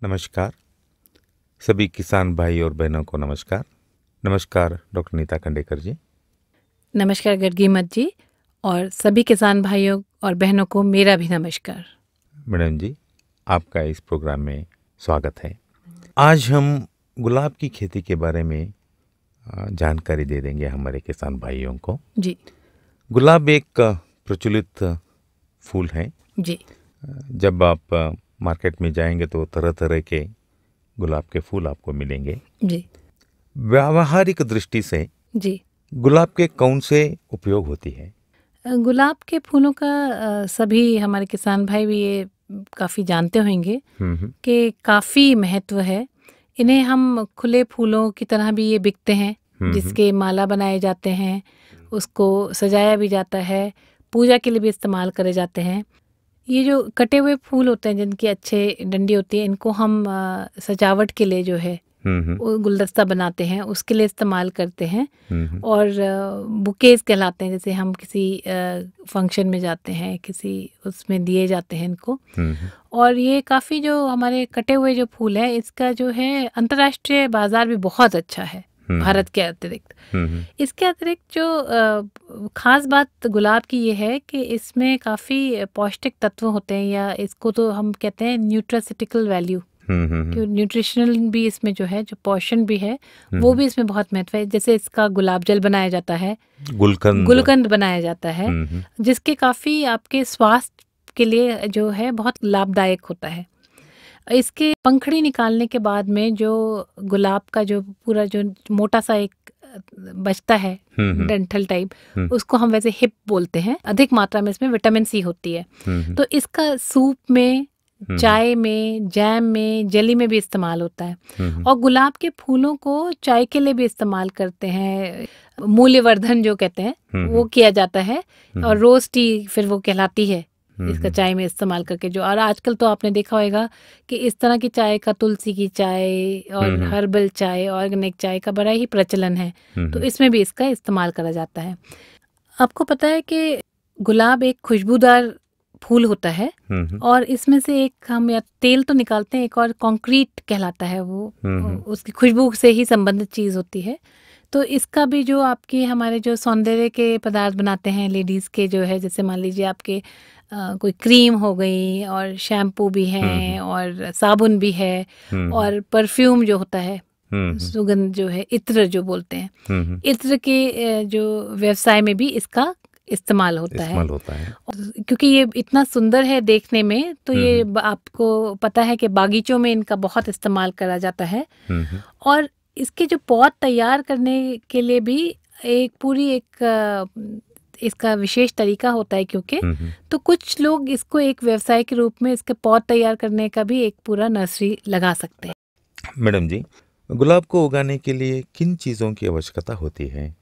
नमस्कार सभी किसान भाई और बहनों को नमस्कार। नमस्कार डॉक्टर नीता खंडेकर जी। नमस्कार गर्गी मत जी और सभी किसान भाइयों और बहनों को मेरा भी नमस्कार। मैडम जी, आपका इस प्रोग्राम में स्वागत है। आज हम गुलाब की खेती के बारे में जानकारी दे देंगे हमारे किसान भाइयों को। जी गुलाब एक प्रचलित फूल है। जी जब आप मार्केट में जाएंगे तो तरह तरह के गुलाब के फूल आपको मिलेंगे। जी व्यावहारिक दृष्टि से जी गुलाब के कौन से उपयोग होती है? गुलाब के फूलों का सभी हमारे किसान भाई भी ये काफ़ी जानते होंगे कि काफ़ी महत्व है। इन्हें हम खुले फूलों की तरह भी ये बिकते हैं, जिसके माला बनाए जाते हैं, उसको सजाया भी जाता है, पूजा के लिए भी इस्तेमाल करे जाते हैं। ये जो कटे हुए फूल होते हैं जिनकी अच्छे डंडी होती है, इनको हम सजावट के लिए जो है वो गुलदस्ता बनाते हैं, उसके लिए इस्तेमाल करते हैं और बुकेज कहलाते हैं। जैसे हम किसी फंक्शन में जाते हैं, किसी उसमें दिए जाते हैं इनको। और ये काफ़ी जो हमारे कटे हुए जो फूल है, इसका जो है अंतर्राष्ट्रीय बाजार भी बहुत अच्छा है भारत के अतिरिक्त। इसके अतिरिक्त जो खास बात गुलाब की ये है कि इसमें काफ़ी पौष्टिक तत्व होते हैं, या इसको तो हम कहते हैं न्यूट्रासिटिकल वैल्यू, कि न्यूट्रिशनल भी इसमें जो है, जो पोषण भी है वो भी इसमें बहुत महत्व है। जैसे इसका गुलाब जल बनाया जाता है, गुलकंद बनाया जाता है, जिसके काफ़ी आपके स्वास्थ्य के लिए जो है बहुत लाभदायक होता है। इसके पंखड़ी निकालने के बाद में जो गुलाब का जो पूरा जो मोटा सा एक बचता है डंठल टाइप, उसको हम वैसे हिप बोलते हैं। अधिक मात्रा में इसमें विटामिन सी होती है, तो इसका सूप में, चाय में, जैम में, जेली में भी इस्तेमाल होता है। और गुलाब के फूलों को चाय के लिए भी इस्तेमाल करते हैं, मूल्यवर्धन जो कहते हैं वो किया जाता है। और रोज टी फिर वो कहलाती है इसका चाय में इस्तेमाल करके। जो और आजकल तो आपने देखा होगा कि इस तरह की चाय का, तुलसी की चाय और हर्बल चाय, ऑर्गेनिक चाय का बड़ा ही प्रचलन है, तो इसमें भी इसका इस्तेमाल करा जाता है। आपको पता है कि गुलाब एक खुशबूदार फूल होता है, और इसमें से एक हम या तेल तो निकालते हैं, एक और कंक्रीट कहलाता है वो, उसकी खुशबू से ही संबंधित चीज़ होती है। तो इसका भी जो आपके हमारे जो सौंदर्य के पदार्थ बनाते हैं लेडीज़ के, जो है जैसे मान लीजिए आपके कोई क्रीम हो गई, और शैम्पू भी हैं, और साबुन भी है, और परफ्यूम जो होता है, सुगंध जो है, इत्र जो बोलते हैं, इत्र के जो व्यवसाय में भी इसका इस्तेमाल होता है। क्योंकि ये इतना सुंदर है देखने में, तो ये आपको पता है कि बागीचों में इनका बहुत इस्तेमाल करा जाता है। और इसके जो पौध तैयार करने के लिए भी इसका विशेष तरीका होता है, क्योंकि तो कुछ लोग इसको एक व्यवसाय के रूप में इसके पौध तैयार करने का भी एक पूरा नर्सरी लगा सकते हैं। मैडम जी, गुलाब को उगाने के लिए किन चीज़ों की आवश्यकता होती है?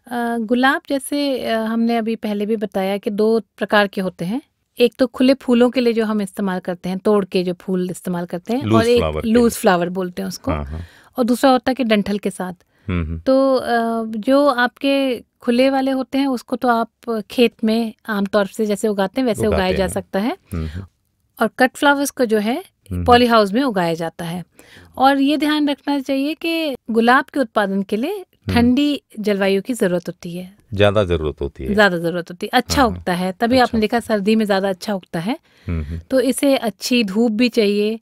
गुलाब जैसे हमने अभी पहले भी बताया कि 2 प्रकार के होते हैं। एक तो खुले फूलों के लिए जो हम इस्तेमाल करते हैं, तोड़ के जो फूल इस्तेमाल करते हैं, और एक लूज फ्लावर बोलते हैं उसको। और दूसरा होता है कि डंठल के साथ। तो जो आपके खुले वाले होते हैं उसको तो आप खेत में आमतौर से जैसे उगाते हैं वैसे उगाया जा सकता है। और कट फ्लावर्स को जो है पॉली हाउस में उगाया जाता है। और ये ध्यान रखना चाहिए कि गुलाब के उत्पादन के लिए ठंडी जलवायु की जरूरत होती है, ज़्यादा ज़रूरत होती है। अच्छा उगता है, तभी आपने देखा सर्दी में ज़्यादा अच्छा उगता है। तो इसे अच्छी धूप भी चाहिए,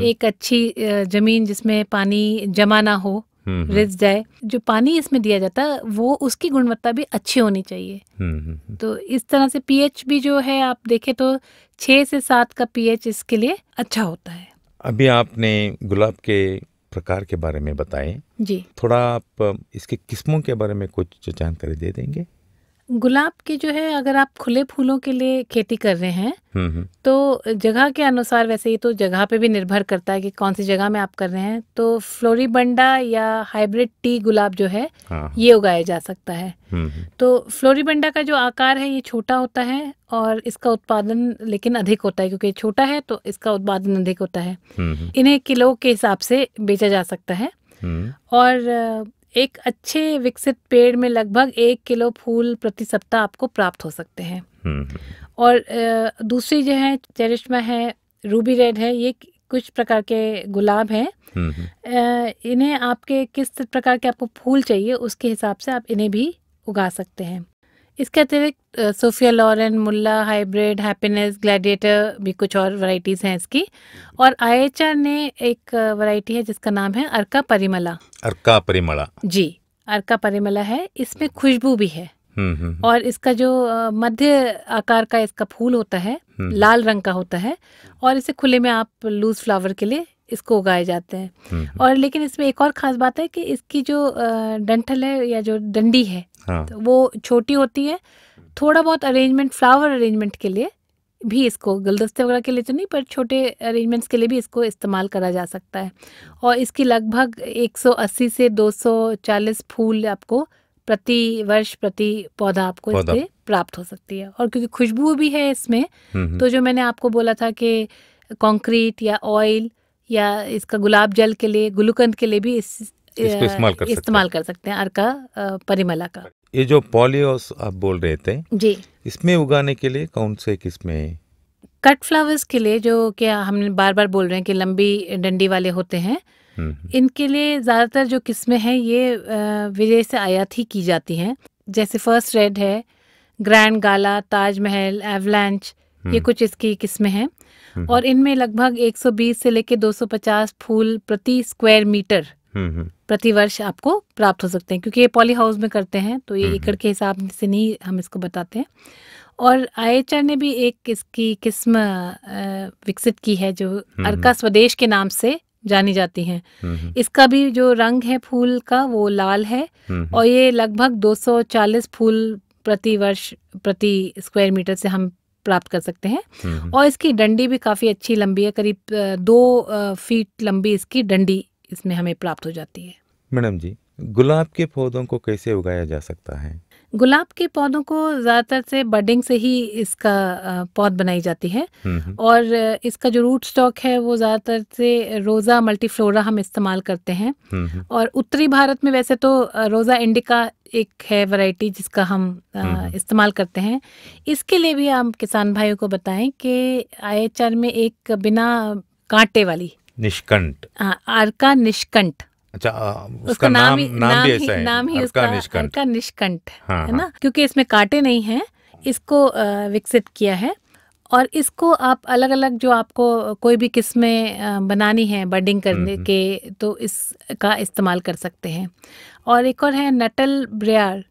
एक अच्छी जमीन जिसमें पानी जमा ना हो, रिस जाए। जो पानी इसमें दिया जाता है वो उसकी गुणवत्ता भी अच्छी होनी चाहिए। तो इस तरह से पीएच भी जो है आप देखें तो 6 से 7 का पीएच इसके लिए अच्छा होता है। अभी आपने गुलाब के प्रकार के बारे में बताएं जी, थोड़ा आप इसके किस्मों के बारे में कुछ जानकारी दे देंगे? गुलाब के जो है, अगर आप खुले फूलों के लिए खेती कर रहे हैं तो जगह के अनुसार, वैसे ये तो जगह पे भी निर्भर करता है कि कौन सी जगह में आप कर रहे हैं, तो फ्लोरिबंडा या हाइब्रिड टी गुलाब जो है ये उगाया जा सकता है। तो फ्लोरिबंडा का जो आकार है ये छोटा होता है, और इसका उत्पादन लेकिन अधिक होता है, क्योंकि छोटा है तो इसका उत्पादन अधिक होता है। इन्हें किलो के हिसाब से बेचा जा सकता है। और एक अच्छे विकसित पेड़ में लगभग 1 किलो फूल प्रति सप्ताह आपको प्राप्त हो सकते हैं। और दूसरी जो है चेरिश्मा है, रूबी रेड है, ये कुछ प्रकार के गुलाब हैं। इन्हें आपके किस प्रकार के आपको फूल चाहिए उसके हिसाब से आप इन्हें भी उगा सकते हैं। इसके अतिरिक्त सोफिया लॉरेन, मुल्ला, हाइब्रिड, हैप्पीनेस, ग्लैडिएटर भी कुछ और वैरायटीज़ हैं इसकी। और IHR ने एक वैरायटी है जिसका नाम है अर्का परिमला। अर्का परिमला जी, अर्का परिमला है। इसमें खुशबू भी है और इसका जो मध्य आकार का इसका फूल होता है लाल रंग का होता है और इसे खुले में आप लूज फ्लावर के लिए इसको उगाए जाते हैं। और लेकिन इसमें एक और ख़ास बात है कि इसकी जो डंठल है या जो डंडी है तो वो छोटी होती है। थोड़ा बहुत अरेंजमेंट, फ्लावर अरेंजमेंट के लिए भी इसको, गुलदस्ते वगैरह के लिए तो नहीं पर छोटे अरेंजमेंट्स के लिए भी इसको इस्तेमाल करा जा सकता है। और इसकी लगभग 180 से 240 फूल आपको प्रति वर्ष, प्रति पौधा आपको इससे प्राप्त हो सकती है। और क्योंकि खुशबू भी है इसमें, तो जो मैंने आपको बोला था कि कंक्रीट या ऑयल या इसका गुलाब जल के लिए, गुलकंद के लिए भी इसको इस्तेमाल कर सकते हैं अर्का परिमला का। ये जो पॉलियोस आप बोल रहे थे जी, इसमें उगाने के लिए कौन से किस्में? कट फ्लावर्स के लिए, जो क्या हम बार बार बोल रहे हैं कि लंबी डंडी वाले होते हैं, इनके लिए ज़्यादातर जो किस्में हैं ये विदेश से आयात ही की जाती हैं। जैसे फर्स्ट रेड है, ग्रैंड गाला, ताजमहल, एवलांच, ये कुछ इसकी किस्में हैं। और इनमें लगभग 120 से लेके 250 फूल प्रति स्क्वायर मीटर प्रति वर्ष आपको प्राप्त हो सकते हैं। क्योंकि ये पॉली हाउस में करते हैं तो ये एकड़ के हिसाब से नहीं हम इसको बताते हैं। और IHR ने भी एक इसकी किस्म विकसित की है जो अर्का स्वदेश के नाम से जानी जाती हैं। इसका भी जो रंग है फूल का वो लाल है और ये लगभग 240 फूल प्रति वर्ष प्रति स्क्वायर मीटर से हम प्राप्त कर सकते हैं। और इसकी डंडी भी काफ़ी अच्छी लंबी है, करीब 2 फीट लंबी इसकी डंडी इसमें हमें प्राप्त हो जाती है। मैडम जी, गुलाब के पौधों को कैसे उगाया जा सकता है? गुलाब के पौधों को ज़्यादातर से बडिंग से ही इसका पौध बनाई जाती है। और इसका जो रूट स्टॉक है वो ज़्यादातर से रोज़ा मल्टीफ्लोरा हम इस्तेमाल करते हैं। और उत्तरी भारत में वैसे तो रोज़ा इंडिका एक है वैरायटी जिसका हम इस्तेमाल करते हैं। इसके लिए भी हम किसान भाइयों को बताएं कि IHR में एक बिना कांटे वाली निष्कंठ, अर्का निष्कंठ, अच्छा उसका नाम भी ऐसा है, नाम ही उसका अर्का निष्कंठ है ना, क्योंकि इसमें कांटे नहीं हैं। इसको विकसित किया है और इसको आप अलग अलग जो आपको कोई भी किस्में बनानी है बडिंग करने के, तो इसका इस्तेमाल कर सकते हैं। और एक और है नटल ब्रेयर,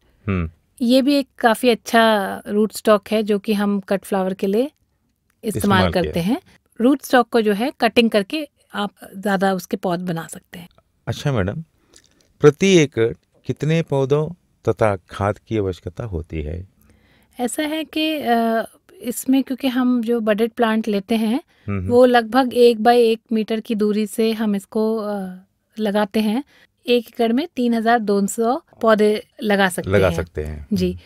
ये भी एक काफ़ी अच्छा रूट स्टॉक है जो कि हम कट फ्लावर के लिए इस्तेमाल करते हैं। रूट स्टॉक को जो है कटिंग करके आप ज़्यादा उसके पौध बना सकते हैं। अच्छा मैडम, प्रति एकड़ कितने पौधों तथा खाद की आवश्यकता होती है? ऐसा है कि इसमें क्योंकि हम जो बडेड प्लांट लेते हैं वो लगभग 1 बाय 1 मीटर की दूरी से हम इसको लगाते हैं। 1 एकड़ में 3200 पौधे लगा सकते हैं जी।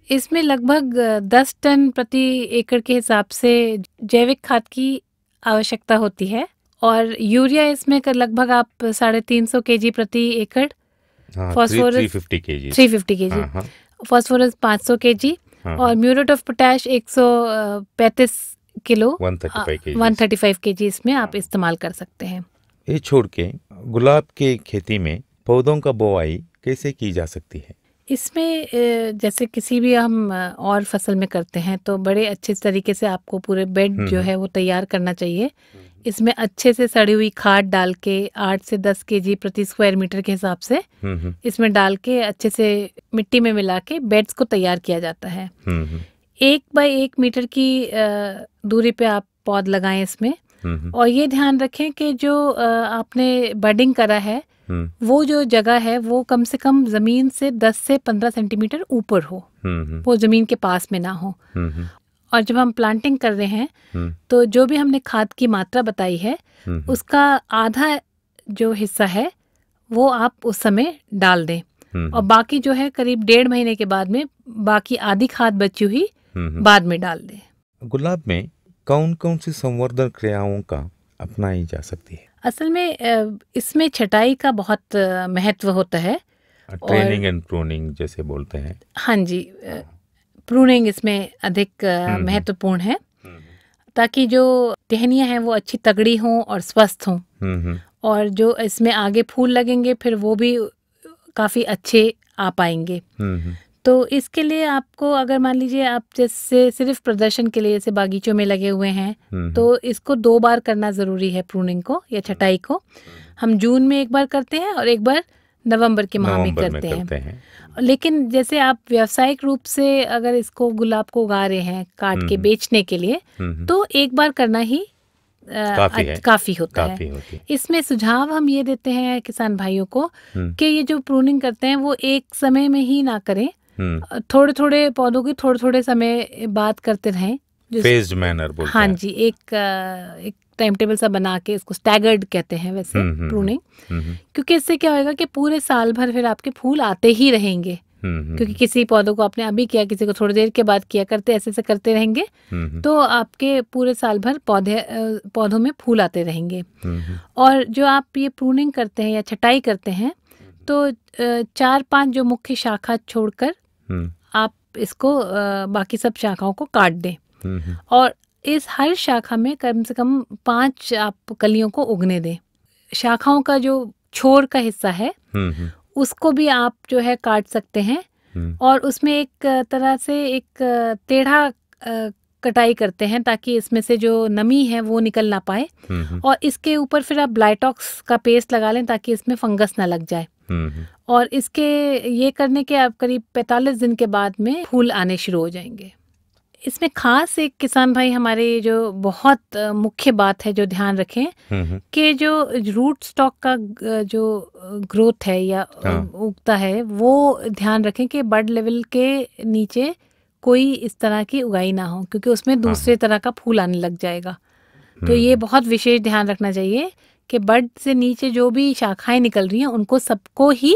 इसमें लगभग 10 टन प्रति एकड़ के हिसाब से जैविक खाद की आवश्यकता होती है। और यूरिया इसमें लगभग आप 350 kg प्रति एकड़, फॉस्फोरस 350 kg, फॉस्फोरस 500 kg और muriate of potash 135 kilo 135 kg इसमें आप इस्तेमाल कर सकते हैं। ये छोड़ के गुलाब के खेती में पौधों का बोआई कैसे की जा सकती है? इसमें जैसे किसी भी हम और फसल में करते हैं तो बड़े अच्छे तरीके से आपको पूरे बेड जो है वो तैयार करना चाहिए। इसमें अच्छे से सड़ी हुई खाद डाल के 8 से 10 kg प्रति स्क्वायर मीटर के हिसाब से इसमें डाल के अच्छे से मिट्टी में मिला के बेड्स को तैयार किया जाता है। 1 बाय 1 मीटर की दूरी पे आप पौध लगाएं इसमें। और ये ध्यान रखें कि जो आपने बडिंग करा है वो जो जगह है वो कम से कम जमीन से 10 से 15 सेंटीमीटर ऊपर हो, वो जमीन के पास में ना हो। और जब हम प्लांटिंग कर रहे हैं तो जो भी हमने खाद की मात्रा बताई है उसका आधा जो हिस्सा है वो आप उस समय डाल दें और बाकी जो है करीब 1.5 महीने के बाद में बाकी आधी खाद बची हुई बाद में डाल दें। गुलाब में कौन कौन सी संवर्धन क्रियाओं का अपनाई जा सकती है? असल में इसमें छटाई का बहुत महत्व होता है। ट्रेनिंग एंड प्रूनिंग जैसे बोलते हैं। हाँ जी, प्रूनिंग इसमें अधिक महत्वपूर्ण है। ताकि जो टहनियाँ हैं वो अच्छी तगड़ी हों और स्वस्थ हों, और जो इसमें आगे फूल लगेंगे फिर वो भी काफ़ी अच्छे आ पाएंगे। तो इसके लिए आपको, अगर मान लीजिए आप जैसे सिर्फ प्रदर्शन के लिए जैसे बागीचों में लगे हुए हैं, तो इसको 2 बार करना ज़रूरी है प्रूनिंग को या छटाई को। हम जून में एक बार करते हैं और एक बार नवंबर के माह में करते हैं। लेकिन जैसे आप व्यावसायिक रूप से अगर इसको गुलाब को उगा रहे हैं काट के बेचने के लिए, तो एक बार करना ही काफ़ी होता है। इसमें सुझाव हम ये देते हैं किसान भाइयों को कि ये जो प्रूनिंग करते हैं वो एक समय में ही ना करें, थोड़े थोड़े पौधों की थोड़े थोड़े समय बात करते रहें, फेज्ड मैनर बोलते हैं। हाँ जी, एक टाइम टेबल सा बना के, इसको स्टैगर्ड कहते हैं वैसे प्रूनिंग, क्योंकि इससे क्या होगा कि पूरे साल भर फिर आपके फूल आते ही रहेंगे। क्योंकि किसी पौधों को आपने अभी किया, किसी को थोड़ी देर के बाद किया, करते ऐसे करते रहेंगे तो आपके पूरे साल भर पौधों में फूल आते रहेंगे। और जो आप ये प्रूनिंग करते हैं या छटाई करते हैं, तो 4-5 जो मुख्य शाखा छोड़कर आप इसको बाकी सब शाखाओं को काट दें, और इस हर शाखा में कम से कम 5 आप कलियों को उगने दें। शाखाओं का जो छोर का हिस्सा है उसको भी आप जो है काट सकते हैं, और उसमें एक तरह से एक टेढ़ा कटाई करते हैं ताकि इसमें से जो नमी है वो निकल ना पाए, और इसके ऊपर फिर आप ब्लाइटॉक्स का पेस्ट लगा लें ताकि इसमें फंगस ना लग जाए। और इसके ये करने के आप करीब 45 दिन के बाद में फूल आने शुरू हो जाएंगे। इसमें खास एक किसान भाई हमारे जो बहुत मुख्य बात है जो ध्यान रखें कि जो रूट स्टॉक का जो ग्रोथ है या उगता है, वो ध्यान रखें कि बड लेवल के नीचे कोई इस तरह की उगाई ना हो, क्योंकि उसमें दूसरे तरह का फूल आने लग जाएगा। तो ये बहुत विशेष ध्यान रखना चाहिए कि बड से नीचे जो भी शाखाएं निकल रही हैं उनको सबको ही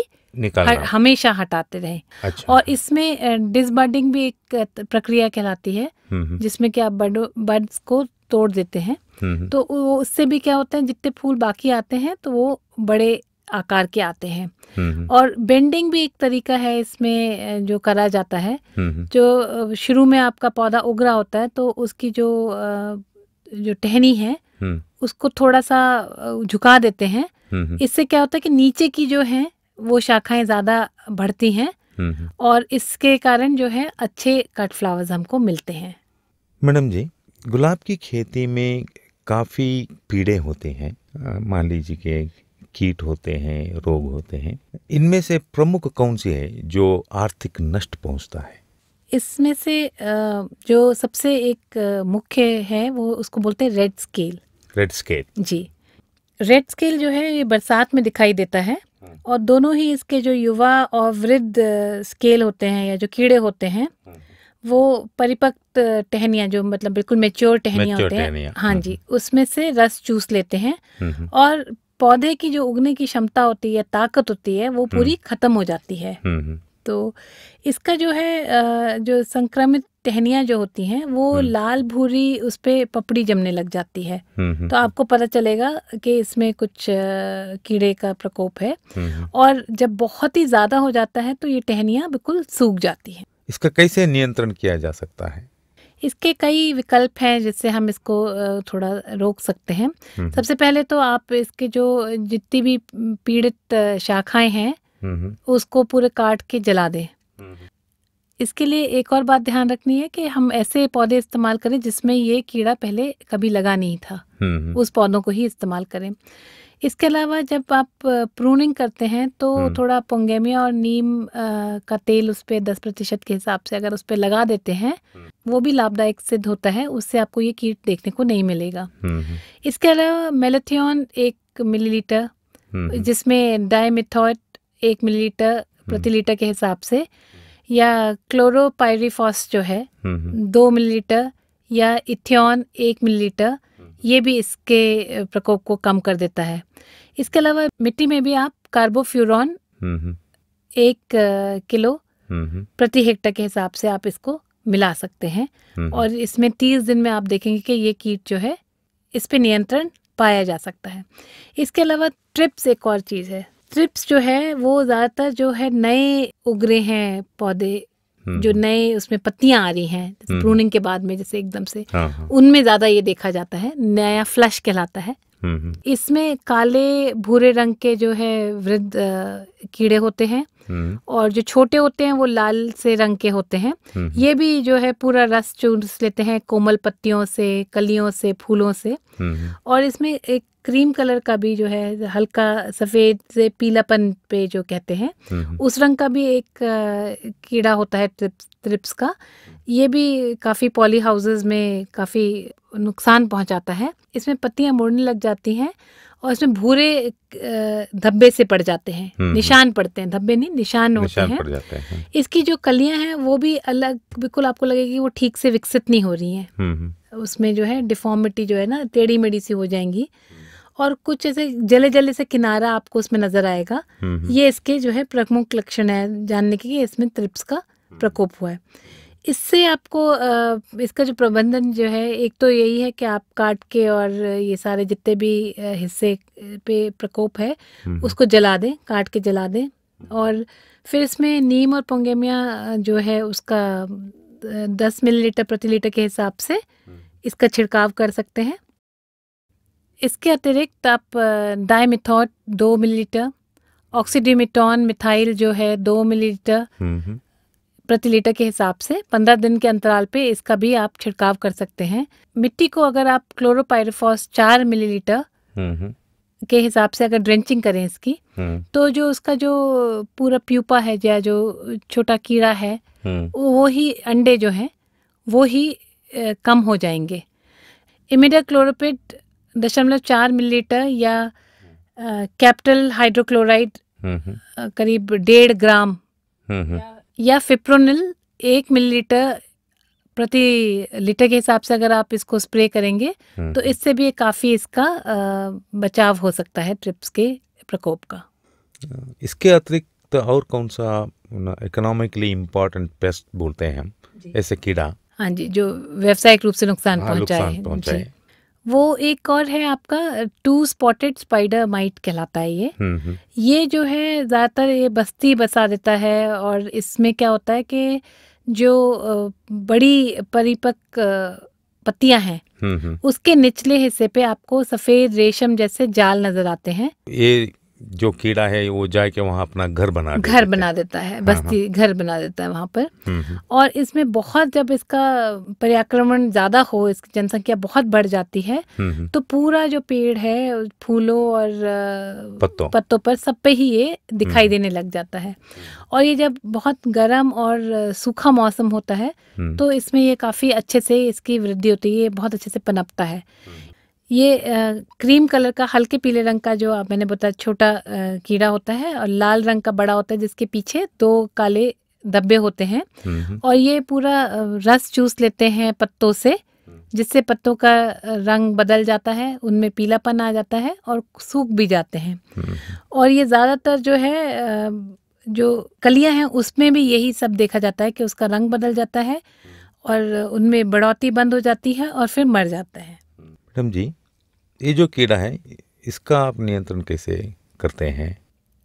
हमेशा हटाते रहें। अच्छा। और इसमें डिसबडिंग भी एक प्रक्रिया कहलाती है, जिसमें कि आप बड्स को तोड़ देते हैं, तो उससे भी क्या होता है, जितने फूल बाकी आते हैं तो वो बड़े आकार के आते हैं। और बेंडिंग भी एक तरीका है इसमें जो करा जाता है। जो शुरू में आपका पौधा उग रहा होता है तो उसकी जो टहनी है उसको थोड़ा सा झुका देते हैं। इससे क्या होता है कि नीचे की जो है वो शाखाएं ज़्यादा बढ़ती हैं, और इसके कारण जो है अच्छे कट फ्लावर्स हमको मिलते हैं। मैडम जी, गुलाब की खेती में काफ़ी कीड़े होते हैं, मान लीजिए कि कीट होते हैं, रोग होते हैं, इनमें से प्रमुख कौन सी है जो आर्थिक नष्ट पहुंचता है? इसमें से जो सबसे एक मुख्य है वो उसको बोलते हैं रेड स्केल। रेड स्केल जी, रेड स्केल जो है ये बरसात में दिखाई देता है, और दोनों ही इसके जो युवा और वृद्ध स्केल होते हैं या जो कीड़े होते हैं वो परिपक्व टहनियाँ, जो मतलब बिल्कुल मैच्योर टहनियाँ होते हैं, हाँ जी, उसमें से रस चूस लेते हैं, और पौधे की जो उगने की क्षमता होती है, ताकत होती है, वो पूरी खत्म हो जाती है। तो इसका जो है जो संक्रमित टहनियाँ जो होती हैं वो लाल भूरी उस पे पपड़ी जमने लग जाती है, तो आपको पता चलेगा कि इसमें कुछ कीड़े का प्रकोप है। और जब बहुत ही ज़्यादा हो जाता है तो ये टहनियाँ बिल्कुल सूख जाती हैं। इसका कैसे नियंत्रण किया जा सकता है? इसके कई विकल्प हैं जिससे हम इसको थोड़ा रोक सकते हैं। सबसे पहले तो आप इसके जो जितनी भी पीड़ित शाखाएं हैं उसको पूरे काट के जला दें। इसके लिए एक और बात ध्यान रखनी है कि हम ऐसे पौधे इस्तेमाल करें जिसमें ये कीड़ा पहले कभी लगा नहीं था, उस पौधों को ही इस्तेमाल करें। इसके अलावा जब आप प्रूनिंग करते हैं तो थोड़ा पोंगेमिया और नीम का तेल उस पर 10% के हिसाब से अगर उस पर लगा देते हैं, वो भी लाभदायक सिद्ध होता है, उससे आपको ये कीट देखने को नहीं मिलेगा। इसके अलावा मेलेथियोन 1 मिलीलीटर, जिसमें डाइमिथॉयट 1 मिलीलीटर प्रति लीटर के हिसाब से, या क्लोरोपाइरीफॉस जो है 2 मिलीलीटर, या इथियोन 1 मिलीलीटर, ये भी इसके प्रकोप को कम कर देता है। इसके अलावा मिट्टी में भी आप कार्बोफ्यूरॉन 1 किलो प्रति हेक्टेयर के हिसाब से आप इसको मिला सकते हैं, और इसमें 30 दिन में आप देखेंगे कि ये कीट जो है इस पे नियंत्रण पाया जा सकता है। इसके अलावा ट्रिप्स एक और चीज़ है। ट्रिप्स जो है वो ज़्यादातर जो है नए उग रहे हैं पौधे जो नए उसमें पत्तियां आ रही हैं प्रूनिंग के बाद में, जैसे एकदम से, हाँ। उनमें ज्यादा ये देखा जाता है, नया फ्लश कहलाता है। इसमें काले भूरे रंग के जो है वृद्ध कीड़े होते हैं, और जो छोटे होते हैं वो लाल से रंग के होते हैं। ये भी जो है पूरा रस चूस लेते हैं कोमल पत्तियों से, कलियों से, फूलों से। और इसमें एक क्रीम कलर का भी जो है हल्का सफ़ेद से पीलापन पे जो कहते हैं, उस रंग का भी एक कीड़ा होता है ट्रिप्स का। ये भी काफ़ी पॉली हाउसेस में काफ़ी नुकसान पहुंचाता है। इसमें पत्तियां मुड़ने लग जाती हैं और इसमें भूरे धब्बे से पड़ जाते हैं, निशान पड़ते हैं, धब्बे नहीं निशान होते हैं। पड़ जाते हैं। इसकी जो कलियां हैं वो भी अलग, बिल्कुल आपको लगेगी वो ठीक से विकसित नहीं हो रही हैं। उसमें जो है डिफॉर्मिटी जो है ना, टेढ़ी मेढ़ी सी हो जाएंगी, और कुछ ऐसे जले जले से किनारा आपको उसमें नजर आएगा। ये इसके जो है प्रमुख लक्षण है जानने के कि इसमें ट्रिप्स का प्रकोप हुआ है। इससे आपको इसका जो प्रबंधन जो है, एक तो यही है कि आप काट के और ये सारे जितने भी हिस्से पे प्रकोप है उसको जला दें, काट के जला दें। और फिर इसमें नीम और पोंगेमिया जो है उसका 10 मिलीलीटर प्रति लीटर के हिसाब से इसका छिड़काव कर सकते हैं। इसके अतिरिक्त आप डाइमिथॉट 2 मिलीलीटर, ऑक्सीडिमेटॉन मिथाइल जो है 2 मिलीलीटर प्रति लीटर के हिसाब से 15 दिन के अंतराल पे इसका भी आप छिड़काव कर सकते हैं। मिट्टी को अगर आप क्लोरोपाइरिफॉस 4 मिलीलीटर के हिसाब से अगर ड्रेंचिंग करें इसकी, तो जो उसका जो पूरा प्यूपा है या जो छोटा कीड़ा है वो ही अंडे जो हैं वो ही कम हो जाएंगे। इमिडाक्लोप्रिड 0.4 मिलीलीटर या कैपिटल हाइड्रोक्लोराइड करीब 1.5 ग्राम या फिप्रोनिल 1 मिलीलीटर प्रति लीटर के हिसाब से अगर आप इसको स्प्रे करेंगे तो इससे भी काफ़ी इसका बचाव हो सकता है ट्रिप्स के प्रकोप का। इसके अतिरिक्त और कौन सा इकोनॉमिकली इम्पोर्टेंट पेस्ट बोलते हैं हम, ऐसे कीड़ा? हाँ जी, जो व्यावसायिक रूप से नुकसान पहुंचाए, वो एक और है आपका 2 स्पॉटेड स्पाइडर माइट कहलाता है। ये जो है ज़्यादातर ये बस्ती बसा देता है, और इसमें क्या होता है कि जो बड़ी परिपक्व पत्तियां हैं उसके निचले हिस्से पे आपको सफ़ेद रेशम जैसे जाल नजर आते हैं। ये जो कीड़ा है वो जाके वहाँ अपना घर बना देता है, बस्ती घर बना देता है वहाँ पर। और इसमें बहुत, जब इसका पर्याक्रमण ज़्यादा हो, इसकी जनसंख्या बहुत बढ़ जाती है, तो पूरा जो पेड़ है फूलों और पत्तों पर सब पे ही ये दिखाई देने लग जाता है। और ये जब बहुत गर्म और सूखा मौसम होता है तो इसमें ये काफ़ी अच्छे से इसकी वृद्धि होती है, ये बहुत अच्छे से पनपता है। ये क्रीम कलर का हल्के पीले रंग का जो मैंने बताया छोटा कीड़ा होता है, और लाल रंग का बड़ा होता है जिसके पीछे 2 काले धब्बे होते हैं। और ये पूरा रस चूस लेते हैं पत्तों से, जिससे पत्तों का रंग बदल जाता है, उनमें पीलापन आ जाता है और सूख भी जाते हैं। और ये ज़्यादातर जो है जो कलियां हैं उसमें भी यही सब देखा जाता है कि उसका रंग बदल जाता है और उनमें बढ़ोतरी बंद हो जाती है और फिर मर जाता है। मैडम जी, ये जो कीड़ा है इसका आप नियंत्रण कैसे करते हैं?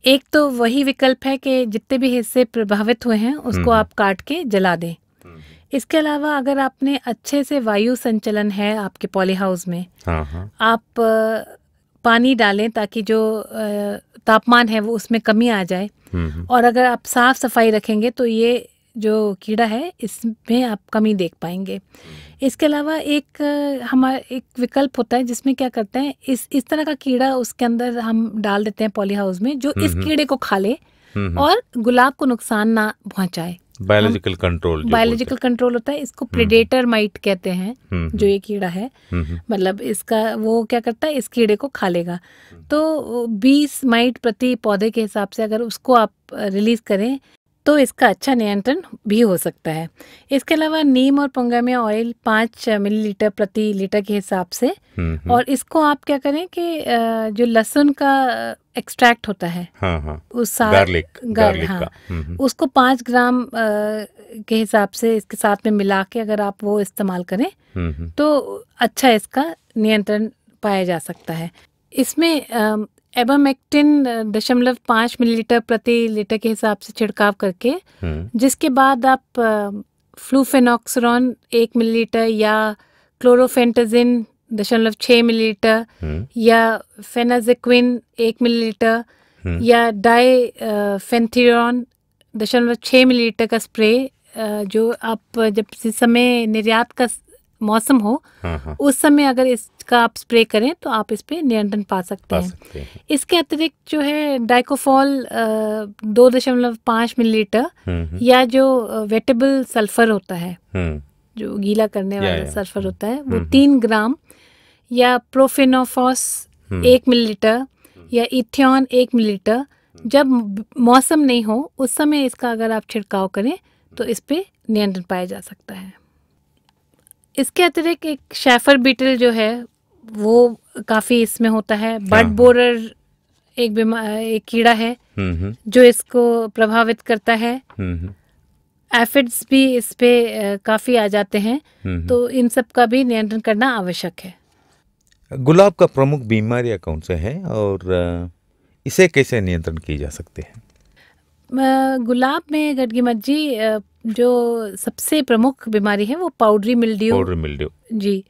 एक तो वही विकल्प है कि जितने भी हिस्से प्रभावित हुए हैं उसको आप काट के जला दें। इसके अलावा अगर आपने अच्छे से वायु संचलन है आपके पॉली हाउस में, आप पानी डालें ताकि जो तापमान है वो उसमें कमी आ जाए। और अगर आप साफ सफाई रखेंगे तो ये जो कीड़ा है इसमें आप कमी देख पाएंगे। इसके अलावा हमारा एक विकल्प होता है जिसमें क्या करते हैं, इस तरह का कीड़ा उसके अंदर हम डाल देते हैं पॉली हाउस में, जो इस कीड़े को खा ले और गुलाब को नुकसान ना पहुंचाए। बायोलॉजिकल कंट्रोल होता है, इसको प्रेडेटर माइट कहते हैं। जो ये कीड़ा है मतलब इसका वो क्या करता है, इस कीड़े को खा लेगा। तो 20 माइट प्रति पौधे के हिसाब से अगर उसको आप रिलीज करें तो इसका अच्छा नियंत्रण भी हो सकता है। इसके अलावा नीम और पोंगेमिया ऑयल 5 मिलीलीटर प्रति लीटर के हिसाब से, और इसको आप क्या करें कि जो लहसुन का एक्सट्रैक्ट होता है, उस गार्लिक का, उसको 5 ग्राम के हिसाब से इसके साथ में मिला के अगर आप वो इस्तेमाल करें तो अच्छा इसका नियंत्रण पाया जा सकता है। इसमें एबामेक्टिन 0.5 मिलीलीटर प्रति लीटर के हिसाब से छिड़काव करके, जिसके बाद आप फ्लूफेनॉक्सरॉन 1 मिलीलीटर या क्लोरोफेंटाजिन 0.6 मिलीलीटर या फेनाजेक्विन 1 मिलीलीटर या डाईफेंथ्रियन 0.6 मिलीलीटर का स्प्रे जो आप जब जिस समय निर्यात का मौसम हो उस समय अगर इसका आप स्प्रे करें तो आप इस पे नियंत्रण पा सकते हैं। इसके अतिरिक्त जो है डाइकोफॉल 2.5 मिलीलीटर या जो वेटेबल सल्फर होता है, जो गीला करने वाला सल्फर होता है, वो 3 ग्राम या प्रोफेनोफॉस 1 मिलीलीटर या इथियन 1 मिलीलीटर जब मौसम नहीं हो उस समय इसका अगर आप छिड़काव करें तो इस पे नियंत्रण पाया जा सकता है। इसके अतिरिक्त एक शैफर बीटल जो है वो काफ़ी इसमें होता है। बड बोरर एक कीड़ा है जो इसको प्रभावित करता है। एफिड्स भी इस पे काफ़ी आ जाते हैं, तो इन सब का भी नियंत्रण करना आवश्यक है। गुलाब का प्रमुख बीमारियां कौन से हैं और इसे कैसे नियंत्रण किए जा सकते हैं? गुलाब में गडगीमत जी जो सबसे प्रमुख बीमारी है वो पाउडरी मिल्ड्यू जी,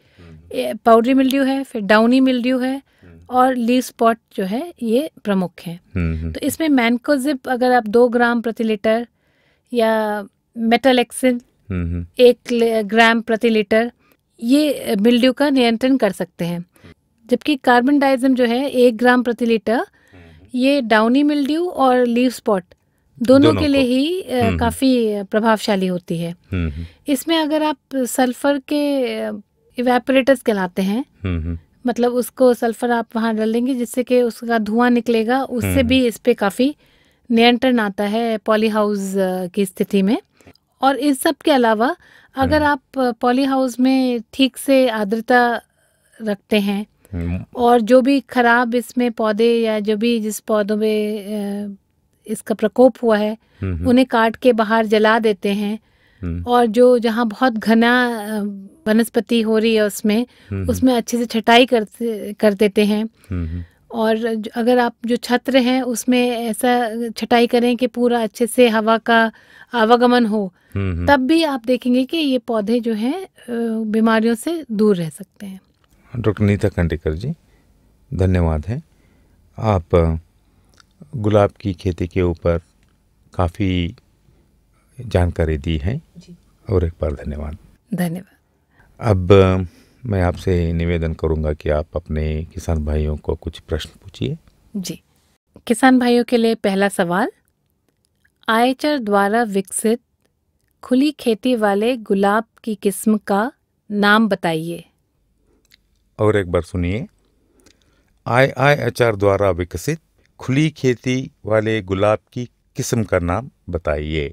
पाउडरी मिल्ड्यू है, फिर डाउनी मिल्ड्यू है और लीफ स्पॉट जो है ये प्रमुख हैं। तो इसमें मैनकोजिब अगर आप 2 ग्राम प्रति लीटर या मेटालेक्सिन 1 ग्राम प्रति लीटर ये मिल्ड्यू का नियंत्रण कर सकते हैं। जबकि कार्बन डाइजिम जो है 1 ग्राम प्रति लीटर ये डाउनी मिल्ड्यू और लीफ स्पॉट दोनों के लिए ही काफ़ी प्रभावशाली होती है। इसमें अगर आप सल्फर के इवेपोरेटर्स कहलाते हैं, मतलब उसको सल्फर आप वहाँ डाल देंगे जिससे कि उसका धुआं निकलेगा, उससे भी इस पे काफ़ी नियंत्रण आता है पॉली हाउस की स्थिति में। और इस सब के अलावा अगर आप पॉली हाउस में ठीक से आर्द्रता रखते हैं और जो भी खराब इसमें पौधे या जो भी जिस पौधों में इसका प्रकोप हुआ है उन्हें काट के बाहर जला देते हैं और जो जहाँ बहुत घना वनस्पति हो रही है उसमें अच्छे से छटाई कर देते हैं। और अगर आप जो छत्र हैं उसमें ऐसा छटाई करें कि पूरा अच्छे से हवा का आवागमन हो, तब भी आप देखेंगे कि ये पौधे जो हैं बीमारियों से दूर रह सकते हैं। डॉक्टर नीता खंडेकर जी, धन्यवाद है। आप गुलाब की खेती के ऊपर काफ़ी जानकारी दी है और एक बार धन्यवाद। अब मैं आपसे निवेदन करूंगा कि आप अपने किसान भाइयों को कुछ प्रश्न पूछिए। जी, किसान भाइयों के लिए पहला सवाल, आयचर द्वारा विकसित खुली खेती वाले गुलाब की किस्म का नाम बताइए। और एक बार सुनिए, IIHR द्वारा विकसित खुली खेती वाले गुलाब की किस्म का नाम बताइए।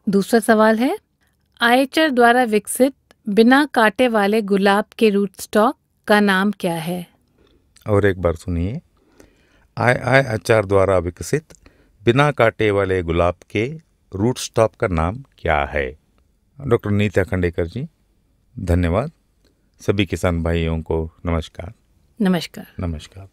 दूसरा सवाल है, आयचर द्वारा विकसित बिना कांटे वाले गुलाब के रूट स्टॉक का नाम क्या है? और एक बार सुनिए, IIHR द्वारा विकसित बिना कांटे वाले गुलाब के रूट स्टॉक का नाम क्या है? डॉक्टर नीता खंडेकर जी, धन्यवाद। सभी किसान भाइयों को नमस्कार। नमस्कार। नमस्कार।